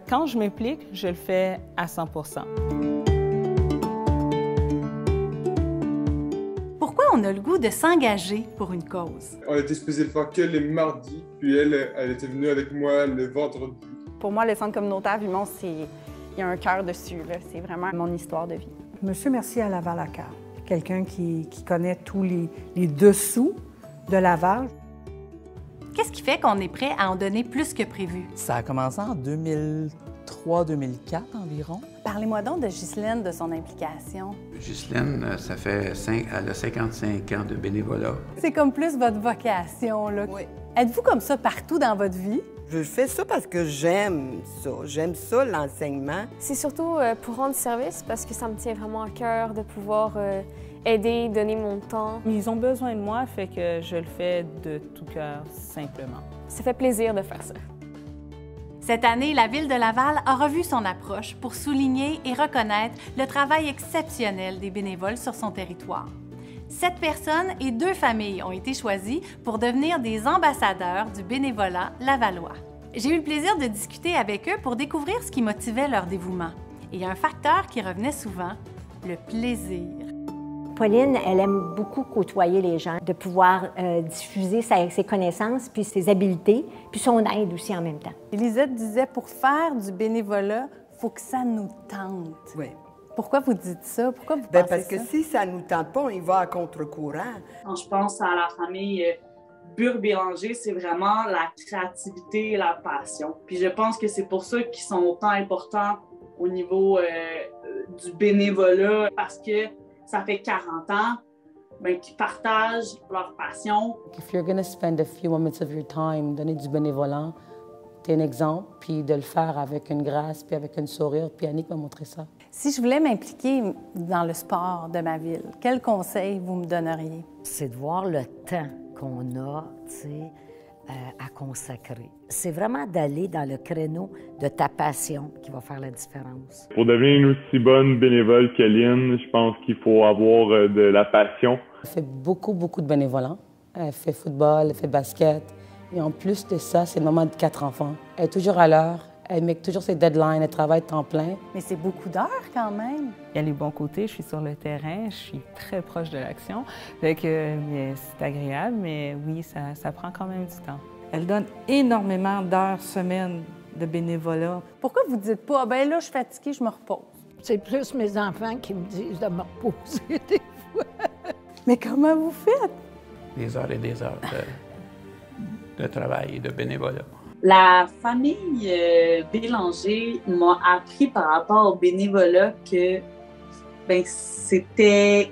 Quand je m'implique, je le fais à 100%. Pourquoi on a le goût de s'engager pour une cause? On était supposé le faire que les mardis, puis elle était venue avec moi le vendredi. Pour moi, le centre communautaire Vimont, il y a un cœur dessus. C'est vraiment mon histoire de vie. Monsieur Mercier à Laval-Acare, quelqu'un qui connaît tous les dessous de Laval. Qu'est-ce qui fait qu'on est prêt à en donner plus que prévu? Ça a commencé en 2003-2004 environ. Parlez-moi donc de Ghislaine, de son implication. Ghislaine, elle a 55 ans de bénévolat. C'est comme plus votre vocation, là. Oui. Êtes-vous comme ça partout dans votre vie? Je fais ça parce que j'aime ça. J'aime ça, l'enseignement. C'est surtout pour rendre service parce que ça me tient vraiment à cœur de pouvoir aider, donner mon temps. Ils ont besoin de moi, fait que je le fais de tout cœur, simplement. Ça fait plaisir de faire ça. Cette année, la Ville de Laval a revu son approche pour souligner et reconnaître le travail exceptionnel des bénévoles sur son territoire. 7 personnes et 2 familles ont été choisies pour devenir des ambassadeurs du bénévolat lavallois. J'ai eu le plaisir de discuter avec eux pour découvrir ce qui motivait leur dévouement. Et il y a un facteur qui revenait souvent, le plaisir. Pauline, elle aime beaucoup côtoyer les gens, de pouvoir diffuser ses connaissances, puis ses habiletés, puis son aide aussi en même temps. Elisette disait, pour faire du bénévolat, il faut que ça nous tente. Oui. Pourquoi vous dites ça? Pourquoi vous pensez Parce que ça? si ça ne nous tente pas, on y va à contre-courant. Quand je pense à la famille Bure-Bélanger, c'est vraiment la créativité et la passion. Puis je pense que c'est pour ça qu'ils sont autant importants au niveau du bénévolat, parce que ça fait 40 ans qu'ils partagent leur passion. If you're going to spend a few moments of your time, donner du bénévolat, t'es un exemple, puis de le faire avec une grâce, puis avec un sourire, puis Annick m'a montré ça. Si je voulais m'impliquer dans le sport de ma ville, quels conseils vous me donneriez? C'est de voir le temps qu'on a, tu sais, à consacrer. C'est vraiment d'aller dans le créneau de ta passion qui va faire la différence. Pour devenir une aussi bonne bénévole qu'Aline, je pense qu'il faut avoir de la passion. Elle fait beaucoup de bénévolat. Elle fait football, elle fait basket. Et en plus de ça, c'est une maman de 4 enfants. Elle est toujours à l'heure, elle met toujours ses deadlines, elle travaille temps plein. Mais c'est beaucoup d'heures quand même. Il y a les bons côtés, je suis sur le terrain, je suis très proche de l'action. Fait que c'est agréable, mais oui, ça prend quand même du temps. Elle donne énormément d'heures semaine de bénévolat. Pourquoi vous ne dites pas, ben là, je suis fatiguée, je me repose? C'est plus mes enfants qui me disent de me reposer des fois. Mais comment vous faites? Des heures et des heures de travail et de bénévolat. La famille Bélanger m'a appris par rapport au bénévolat que c'était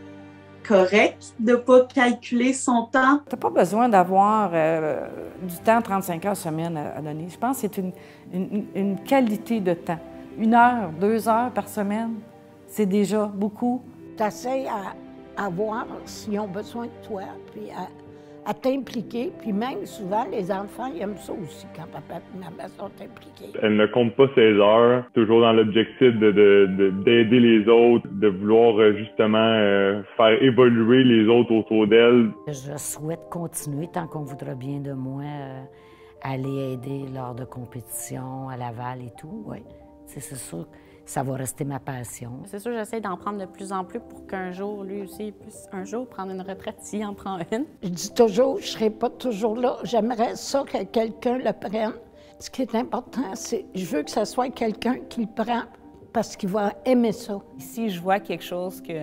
correct de ne pas calculer son temps. Tu n'as pas besoin d'avoir du temps, 35 heures semaine à donner. Je pense que c'est une qualité de temps. 1 heure, 2 heures par semaine, c'est déjà beaucoup. Tu essaies à voir s'ils ont besoin de toi, puis à t'impliquer. Puis même souvent, les enfants ils aiment ça aussi quand papa et maman sont impliqués. Elle ne compte pas ses heures, toujours dans l'objectif d'aider les autres, de vouloir justement faire évoluer les autres autour d'elle. Je souhaite continuer, tant qu'on voudra bien de moi, à les aider lors de compétitions à Laval et tout. Oui, c'est sûr. Ça va rester ma passion. C'est sûr, j'essaie d'en prendre de plus en plus pour qu'un jour, lui aussi, puisse un jour prendre une retraite s'il en prend une. Je dis toujours, je ne serai pas toujours là. J'aimerais ça que quelqu'un le prenne. Ce qui est important, c'est je veux que ce soit quelqu'un qui le prend parce qu'il va aimer ça. Si je vois quelque chose que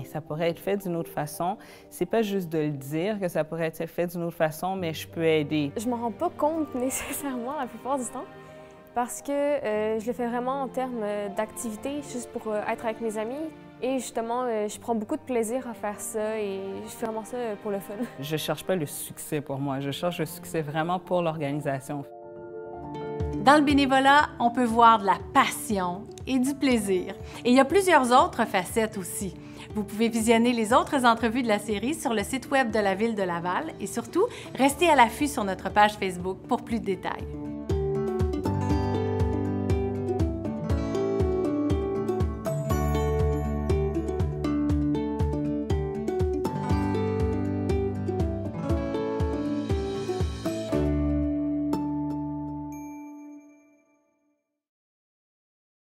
ça pourrait être fait d'une autre façon, c'est pas juste de le dire que ça pourrait être fait d'une autre façon, mais je peux aider. Je ne me rends pas compte nécessairement la plupart du temps. Parce que je le fais vraiment en termes d'activité, juste pour être avec mes amis. Et justement, je prends beaucoup de plaisir à faire ça et je fais vraiment ça pour le fun. Je cherche pas le succès pour moi, je cherche le succès vraiment pour l'organisation. Dans le bénévolat, on peut voir de la passion et du plaisir. Et il y a plusieurs autres facettes aussi. Vous pouvez visionner les autres entrevues de la série sur le site web de la Ville de Laval et surtout, restez à l'affût sur notre page Facebook pour plus de détails.